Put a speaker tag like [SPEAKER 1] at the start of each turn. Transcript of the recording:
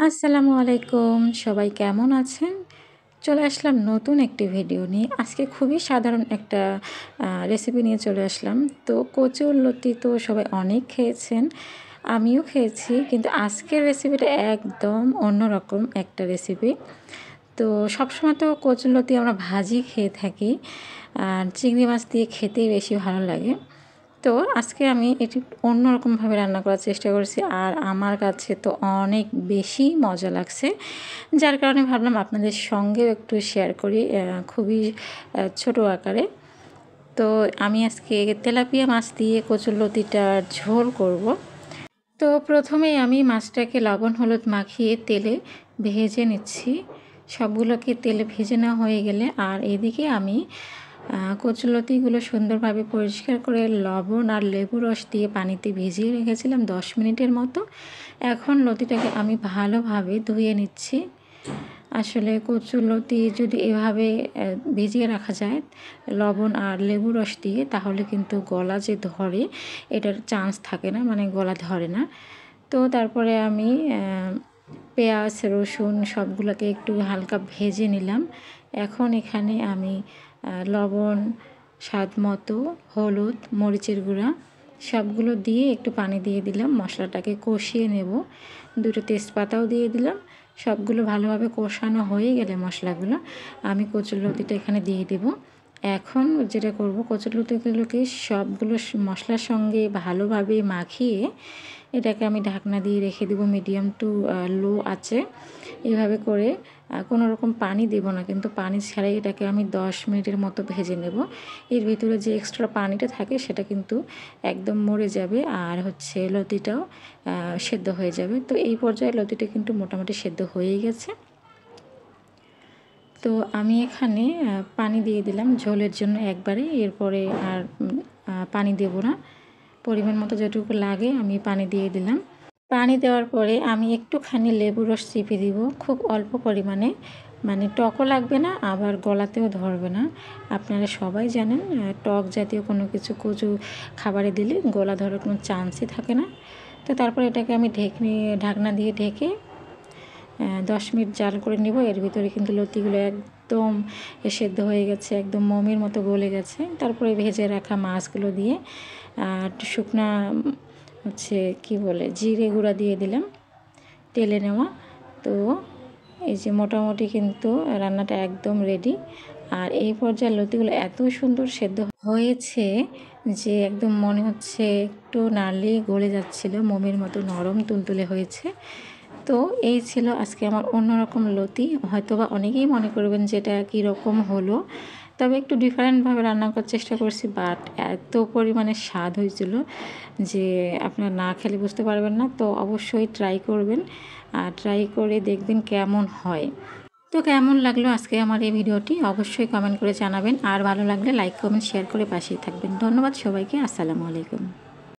[SPEAKER 1] আসসালামু আলাইকুম, সবাই কেমন আছেন? চলে আসলাম নতুন একটি ভিডিও নিয়ে। আজকে খুবই সাধারণ একটা রেসিপি নিয়ে চলে আসলাম। তো কচুর লতি তো সবাই অনেক খেয়েছেন, আমিও খেয়েছি, কিন্তু আজকের রেসিপিটা একদম অন্যরকম একটা রেসিপি। তো সবসময় তো কচুর লতি আমরা ভাজি খেয়ে থাকি, আর চিংড়ি মাছ দিয়ে খেতেই বেশি ভালো লাগে। তো আজকে আমি এটি অন্যরকমভাবে রান্না করার চেষ্টা করেছি, আর আমার কাছে তো অনেক বেশি মজা লাগছে, যার কারণে ভাবলাম আপনাদের সঙ্গেও একটু শেয়ার করি খুবই ছোট আকারে। তো আমি আজকে তেলাপিয়া মাছ দিয়ে কচুরলতিটার ঝোল করব। তো প্রথমেই আমি মাছটাকে লবণ হলুদ মাখিয়ে তেলে ভেজে নিচ্ছি। সবগুলোকে তেলে ভেজে নেওয়া হয়ে গেলে আর এদিকে আমি কচুলতিগুলো সুন্দরভাবে পরিষ্কার করে লবণ আর লেবু রস দিয়ে পানিতে ভিজিয়ে রেখেছিলাম 10 মিনিটের মতো। এখন লতিটাকে আমি ভালোভাবে ধুয়ে নিচ্ছি। আসলে কচুলতি যদি এভাবে ভিজিয়ে রাখা যায় লবণ আর লেবু রস দিয়ে, তাহলে কিন্তু গলা যে ধরে এটার চান্স থাকে না, মানে গলা ধরে না। তো তারপরে আমি পেঁয়াজ রসুন সবগুলোকে একটু হালকা ভেজে নিলাম। এখন এখানে আমি লবণ, স্বাদ মতো হলুদ, মরিচের গুঁড়া সবগুলো দিয়ে একটু পানি দিয়ে দিলাম। মশলাটাকে কষিয়ে নেব। দুটো তেজপাতাও দিয়ে দিলাম। সবগুলো ভালোভাবে কষানো হয়ে গেলে মশলাগুলো আমি কচুরলতিটা এখানে দিয়ে দেব। এখন যেটা করব, কচুরলতিগুলোকে সবগুলো মশলার সঙ্গে ভালোভাবে মাখিয়ে এটাকে আমি ঢাকনা দিয়ে রেখে দেবো মিডিয়াম টু লো আছে। এভাবে করে কোনো রকম পানি দেব না, কিন্তু পানি ছাড়াই এটাকে আমি 10 মিনিটের মতো ভেজে নেব। এর ভিতরে যে এক্সট্রা পানিটা থাকে সেটা কিন্তু একদম মরে যাবে, আর লতিটাও সেদ্ধ হয়ে যাবে। তো এই পর্যায়ে লতিটা কিন্তু মোটামুটি সেদ্ধ হয়েই গেছে। তো আমি এখানে পানি দিয়ে দিলাম ঝোলের জন্য একবারে, এরপরে আর পানি দেব না। পরিমাণ মতো যেটুকু লাগে আমি পানি দিয়ে দিলাম। পানি দেওয়ার পরে আমি একটুখানি লেবু রস চিপে দিব, খুব অল্প পরিমাণে, মানে টকও লাগবে না আবার গলাতেও ধরবে না। আপনারা সবাই জানেন টক জাতীয় কোনো কিছু কচু খাবারে দিলে গলা ধরার কোনো চান্সই থাকে না। তো তারপর এটাকে আমি ঢাকনা দিয়ে ঢেকে 10 মিনিট জাল করে নেব। এর ভিতরে কিন্তু লতিগুলো একদম সেদ্ধ হয়ে গেছে, একদম মোমের মতো গলে গেছে। তারপরে ভেজে রাখা মাছগুলো দিয়ে একটু শুকনা জিরে গুঁড়া দিয়ে দিলাম, তেলে নেওয়া। তো এই যে মোটামুটি কিন্তু রান্নাটা একদম রেডি। আর এই পর্যায়ে লতিগুলো এত সুন্দর সেদ্ধ হয়েছে যে একদম মনে হচ্ছে একটু নাড়লেই গলে যাচ্ছিল, মোমের মতো নরম তুলতুলে হয়েছে। তো এই ছিল আজকে আমার অন্যরকম লতি। হয়তোবা অনেকেই মনে করবেন যে এটা কীরকম হলো, তবে একটু ডিফারেন্টভাবে রান্না করার চেষ্টা করছি, বাট এত পরিমাণে স্বাদ হয়েছিল যে আপনারা না খেলে বুঝতে পারবেন না। তো অবশ্যই ট্রাই করবেন, আর ট্রাই করে দেখবেন কেমন হয়। তো কেমন লাগলো আজকে আমার এই ভিডিওটি অবশ্যই কমেন্ট করে জানাবেন, আর ভালো লাগলে লাইক কমেন্ট শেয়ার করে পাশেই থাকবেন। ধন্যবাদ সবাইকে। আসসালামু আলাইকুম।